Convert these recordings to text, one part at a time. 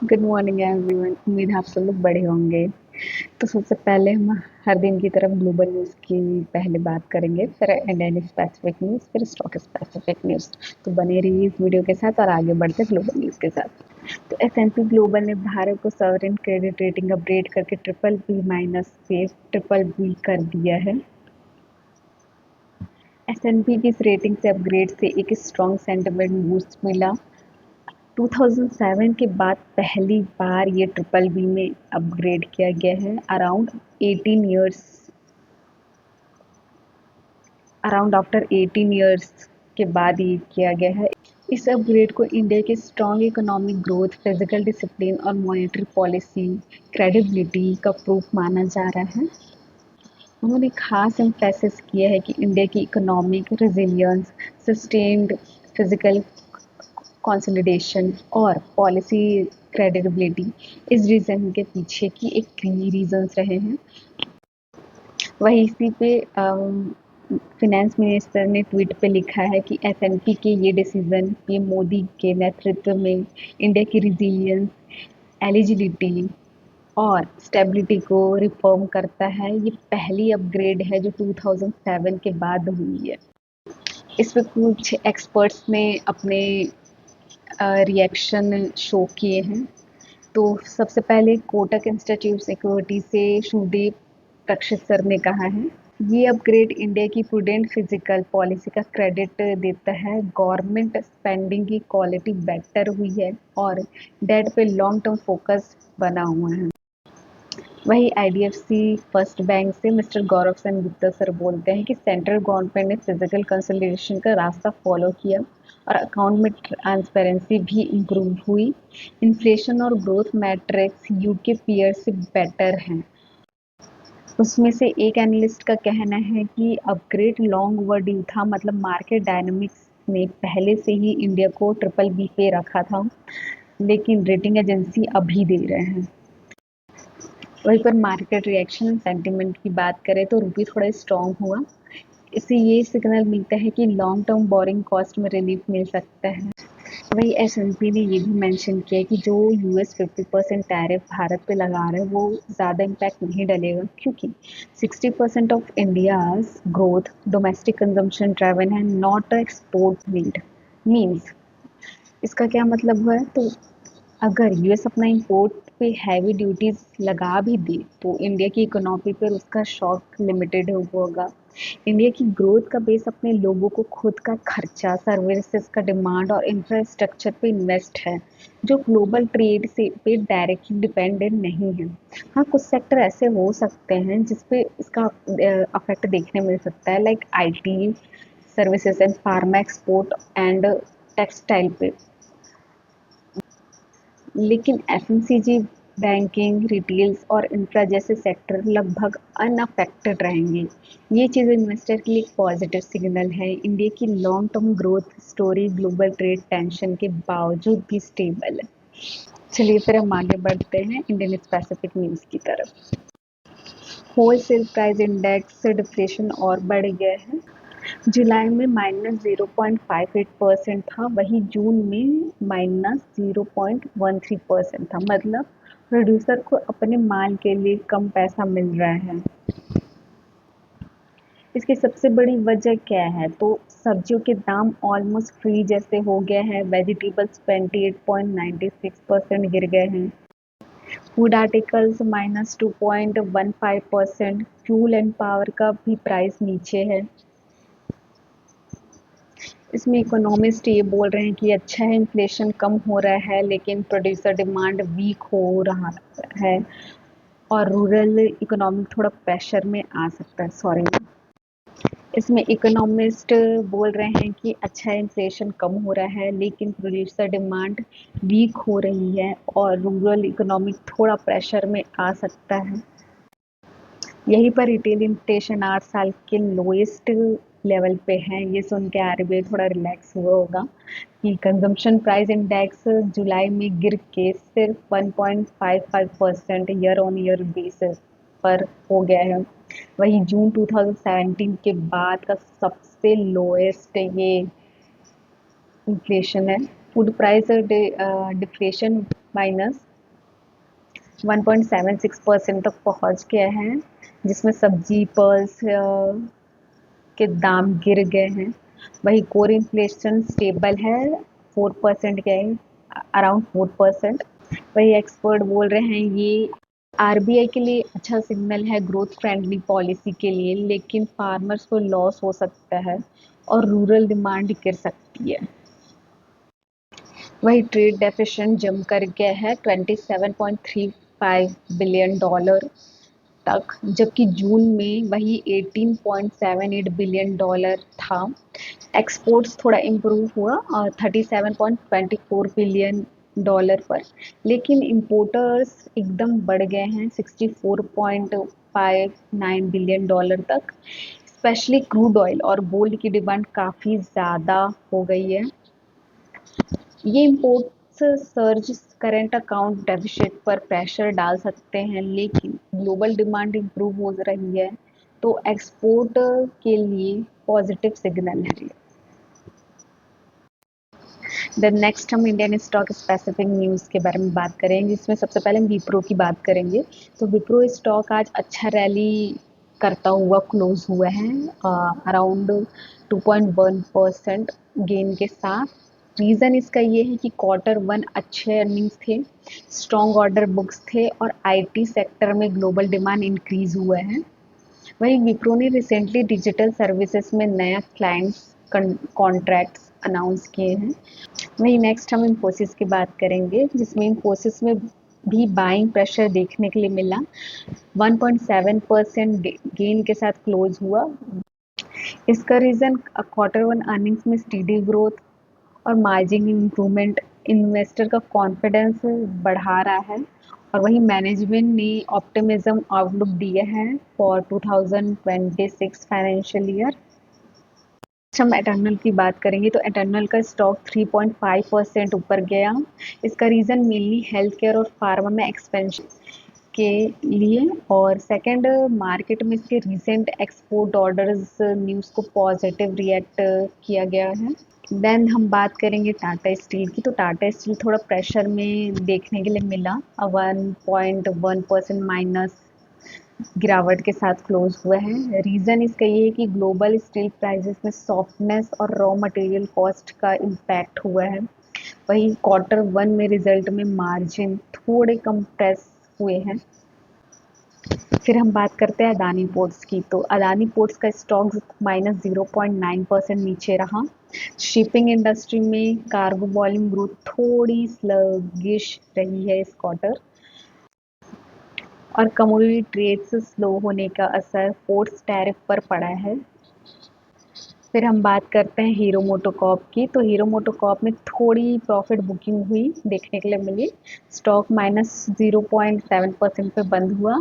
Good morning everyone. उम्मीद है आप सब लोग बड़े होंगे। तो सबसे पहले हम हर दिन की तरफ ग्लोबल न्यूज़ की पहले बात करेंगे, फिर इंडियन स्पेसिफिक न्यूज़, फिर स्टॉक स्पेसिफिक न्यूज़। तो बने रहिए इस वीडियो के साथ और आगे बढ़ते ग्लोबल न्यूज़ के साथ। तो S&P ग्लोबल ने भारत को सॉवरेन क्रेडिट रेटिंग अपग्रेड करके BBB- से BBB कर दिया है। S&P की इस रेटिंग से अपग्रेड से एक स्ट्रॉन्ग सेंटिमेंट बूस्ट मिला। 2007 के बाद पहली बार ये BBB में अपग्रेड किया गया है। अराउंड आफ्टर 18 इयर्स के बाद ये किया गया है। इस अपग्रेड को इंडिया के strong economic growth, physical discipline और मॉनेटरी पॉलिसी क्रेडिबिलिटी का प्रूफ माना जा रहा है। उन्होंने खास एम्फेसिस किया है कि इंडिया की economic resilience, sustained physical consolidation और पॉलिसी क्रेडिबिलिटी इस रीजन के पीछे की एक की रीजंस रहे हैं। वही इसी पे फिनेंस मिनिस्टर ने ट्वीट पे लिखा है कि S&P के ये डिसीजन पीएम मोदी के नेतृत्व में इंडिया की रिजिलियंस, एलिजिबिलिटी और स्टेबिलिटी को रिफर्म करता है। ये पहली अपग्रेड है जो 2007 के बाद हुई है। इस पे कुछ एक्सपर्ट्स ने अपने रिएक्शन शो किए हैं। तो सबसे पहले कोटक इंस्टीट्यूट सिक्योरिटी से शुभदीप रक्षित सर ने कहा है, ये अपग्रेड इंडिया की प्रूडेंट फिजिकल पॉलिसी का क्रेडिट देता है। गवर्नमेंट स्पेंडिंग की क्वालिटी बेटर हुई है और डेट पे लॉन्ग टर्म फोकस बना हुआ है। वही IDFC फर्स्ट बैंक से मिस्टर गौरव सेन गुप्ता सर बोलते हैं कि सेंट्रल गवर्नमेंट ने फिजिकल कंसोलिडेशन का रास्ता फॉलो किया और अकाउंट में ट्रांसपेरेंसी भी इम्प्रूव हुई। इन्फ्लेशन और ग्रोथ मैट्रिक्स यूके पीयर से बेटर हैं। उसमें से एक एनालिस्ट का कहना है कि अपग्रेड लॉन्ग ओवरड्यू था, मतलब मार्केट डायनामिक्स ने पहले से ही इंडिया को BBB पे रखा था, लेकिन रेटिंग एजेंसी अभी दे रहे हैं। वहीं पर मार्केट रिएक्शन सेंटिमेंट की बात करें तो रुपी थोड़ा स्ट्रॉन्ग हुआ। इससे ये सिग्नल मिलता है कि लॉन्ग टर्म बोरिंग कॉस्ट में रिलीफ मिल सकता है। वही S&P ने ये भी मेंशन किया कि जो US 50% टैरिफ भारत पे लगा रहा है वो ज़्यादा इम्पैक्ट नहीं डलेगा, क्योंकि 60% of India's growth domestic consumption driven है, नॉट एक्सपोर्ट नीड। मीन्स इसका क्या मतलब हुआ है, तो अगर US अपना इंपोर्ट पे हैवी ड्यूटीज लगा भी दे तो इंडिया की इकोनॉमी पर उसका शॉक लिमिटेड होगा। इंडिया की ग्रोथ का बेस अपने लोगों को खुद का खर्चा, सर्विसेज का डिमांड और इंफ्रास्ट्रक्चर पे इन्वेस्ट है, जो ग्लोबल ट्रेड से पे डायरेक्टली डिपेंडेंट नहीं है। हाँ, कुछ सेक्टर ऐसे हो सकते हैं जिसपे इसका अफेक्ट देखने मिल सकता है, like IT services and pharma export and textile पे, लेकिन FMCG, बैंकिंग, रिटेल्स और इंफ्रा जैसे सेक्टर लगभग अनअफेक्टेड रहेंगे। ये चीज़ इन्वेस्टर के लिए एक पॉजिटिव सिग्नल है। इंडिया की long term growth story global trade tension के बावजूद भी स्टेबल है। चलिए फिर हम आगे बढ़ते हैं इंडियन स्पेसिफिक न्यूज़ की तरफ। होलसेल प्राइस इंडेक्स डिफ्लेशन और बढ़ गया है। जुलाई में -0.58% था, वही जून में -0.13% था, मतलब प्रोड्यूसर को अपने माल के लिए कम पैसा मिल रहा है। इसकी सबसे बड़ी वजह क्या है, तो सब्जियों के दाम ऑलमोस्ट फ्री जैसे हो गए हैं। वेजिटेबल्स 28.96% गिर गए हैं। Food articles -2.15%। Fuel and power का भी प्राइस नीचे है। इसमें इकोनॉमिस्ट ये बोल रहे हैं कि अच्छा है, इन्फ्लेशन कम हो रहा है, लेकिन प्रोड्यूसर डिमांड वीक हो रहा है और रूरल इकोनॉमी थोड़ा प्रेशर में आ सकता है। सॉरी, इसमें इकोनॉमिस्ट बोल रहे हैं कि अच्छा है, इन्फ्लेशन कम हो रहा है, लेकिन प्रोड्यूसर डिमांड वीक हो रही है और रूरल इकोनॉमी थोड़ा प्रेशर में आ सकता है। यहीं पर रिटेल इन्फ्लेशन 8 साल के लोएस्ट लेवल पे है। ये सुन के RBI थोड़ा रिलैक्स हुआ होगा कि कंजम्पशन प्राइस इंडेक्स जुलाई में गिर के सिर्फ 1.55% ईयर ऑन ईयर बेसिस पर हो गया है। वही जून 2017 के बाद का सबसे लोएस्ट ये इन्फ्लेशन है। फूड प्राइस डिफ्लेशन 1.76% तक पहुंच गया है, जिसमें सब्जी पल्स के दाम गिर गए हैं। वही कोर इन्फ्लेशन स्टेबल है, 4% के अराउंड 4%। वही एक्सपर्ट बोल रहे हैं ये आरबीआई के लिए अच्छा सिग्नल है ग्रोथ फ्रेंडली पॉलिसी के लिए, लेकिन फार्मर्स को लॉस हो सकता है और रूरल डिमांड गिर सकती है। वही ट्रेड डेफिसिट जम कर गया है 27.35 बिलियन डॉलर तक, जबकि जून में वही 18.78 बिलियन डॉलर था। एक्सपोर्ट्स थोड़ा इम्प्रूव हुआ और 37.24 बिलियन डॉलर पर, लेकिन इंपोर्टर्स एकदम बढ़ गए हैं 64.59 बिलियन डॉलर तक। स्पेशली क्रूड ऑयल और गोल्ड की डिमांड काफ़ी ज़्यादा हो गई है। ये imports surge current account deficit पर प्रेशर डाल सकते हैं, लेकिन ग्लोबल डिमांड इम्प्रूव हो रही है, तो एक्सपोर्ट के लिए पॉजिटिव सिग्नल है। देन नेक्स्ट हम इंडियन स्टॉक स्पेसिफिक न्यूज़ के बारे में बात करेंगे, जिसमें सबसे पहले हम विप्रो की बात करेंगे। तो विप्रो स्टॉक आज अच्छा रैली करता हुआ क्लोज हुआ है अराउंड 2.1% गेन के साथ। रीज़न इसका ये है कि Q1 अच्छे अर्निंग्स थे, स्ट्रॉन्ग ऑर्डर बुक्स थे और आईटी सेक्टर में ग्लोबल डिमांड इंक्रीज हुआ है। वहीं विप्रो ने रिसेंटली डिजिटल सर्विसेज में नया क्लाइंट्स कॉन्ट्रैक्ट्स अनाउंस किए हैं। वहीं नेक्स्ट हम इन्फोसिस की बात करेंगे, जिसमें इन्फोसिस में भी बाइंग प्रेशर देखने के लिए मिला। 1.7% गेन के साथ क्लोज हुआ। इसका रीज़न Q1 अर्निंग्स में स्टीडी ग्रोथ और मार्जिन इम्प्रूवमेंट इन्वेस्टर का कॉन्फिडेंस बढ़ा रहा है। और वहीं मैनेजमेंट ने ऑप्टिमिज्म आउटलुक दिया है फॉर 2026 फाइनेंशियल ईयर। हम एटर्नल की बात करेंगे, तो एटर्नल का स्टॉक 3.5% ऊपर गया। इसका रीज़न मेनली हेल्थ केयर और फार्मा में एक्सपेंशन के लिए, और सेकंड मार्केट में इसके रिसेंट एक्सपोर्ट ऑर्डर्स न्यूज़ को पॉजिटिव रिएक्ट किया गया है। देन हम बात करेंगे टाटा स्टील की, तो टाटा स्टील थोड़ा प्रेशर में देखने के लिए मिला। 1.1% माइनस गिरावट के साथ क्लोज हुआ है। रीज़न इसका ये है कि ग्लोबल स्टील प्राइसेस में सॉफ्टनेस और रॉ मटेरियल कॉस्ट का इम्पैक्ट हुआ है। वहीं Q1 में रिजल्ट में मार्जिन थोड़े कंप्रेस हुए हैं। फिर हम बात करते हैं अदानी पोर्ट्स की, तो अदानी पोर्ट्स का स्टॉक -0.9% नीचे रहा। शिपिंग इंडस्ट्री में कार्गो वॉल्यूम ग्रोथ थोड़ी स्लगिश रही है इस क्वार्टर, और कमोडिटी ट्रेड्स स्लो होने का असर पोर्ट्स टैरिफ पर पड़ा है। फिर हम बात करते हैं हीरो मोटोकॉर्प की, तो हीरो मोटोकॉर्प में थोड़ी प्रॉफिट बुकिंग हुई देखने के लिए मिली। स्टॉक -0.7% पे बंद हुआ।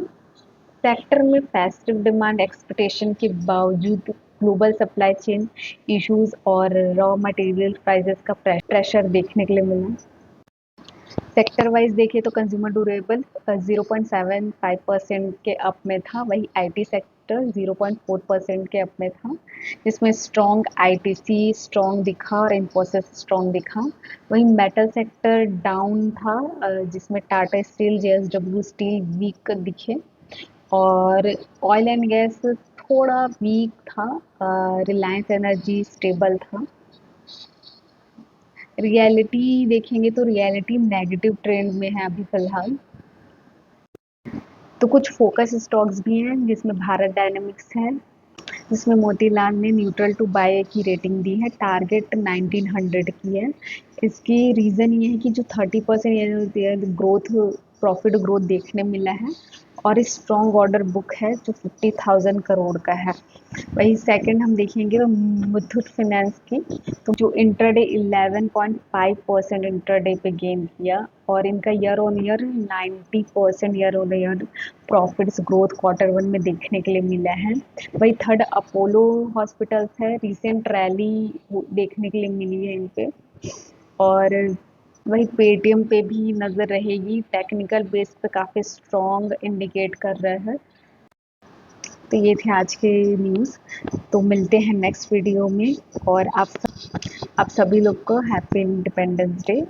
सेक्टर में फेस्टिव डिमांड एक्सपेक्टेशन के बावजूद ग्लोबल सप्लाई चेन इश्यूज और रॉ मटेरियल प्राइसेस का प्रेशर देखने के लिए मिला। सेक्टर वाइज देखें तो कंज्यूमर ड्यूरेबल 0.75% के अप में था। वही आईटी सेक्टर 0.4% के अप में था, जिसमें स्ट्रॉन्ग आईटीसी स्ट्रॉन्ग दिखा और इन्फोसिस स्ट्रॉन्ग दिखा। वही मेटल सेक्टर डाउन था, जिसमें Tata steel JSW steel weak दिखे, और ऑयल एंड गैस थोड़ा वीक था। रिलायंस एनर्जी स्टेबल था। रियलिटी देखेंगे तो रियलिटी नेगेटिव ट्रेंड में है अभी फिलहाल। तो कुछ फोकस स्टॉक्स भी हैं, जिसमें भारत डायनेमिक्स है, जिसमें मोतीलाल ने न्यूट्रल टू बाय की रेटिंग दी है, टारगेट 1900 की है। इसकी रीज़न ये है कि जो 30% ग्रोथ प्रॉफिट ग्रोथ देखने मिला है, और स्ट्रॉन्ग ऑर्डर बुक है जो 50,000 करोड़ का है। वही सेकंड हम देखेंगे तो मुथूट फाइनेंस की, तो जो इंटरडे 11.5% इंटरडे पे गेन किया, और इनका year on year 90% year on year profits growth Q1 में देखने के लिए मिला है। वही थर्ड अपोलो हॉस्पिटल्स है, रिसेंट रैली देखने के लिए मिली है इन पे, और वही पेटीएम पे भी नज़र रहेगी, टेक्निकल बेस पे काफ़ी स्ट्रॉन्ग इंडिकेट कर रहा है। तो ये थे आज के न्यूज़। तो मिलते हैं नेक्स्ट वीडियो में, और आप सभी लोग को हैप्पी इंडिपेंडेंस डे।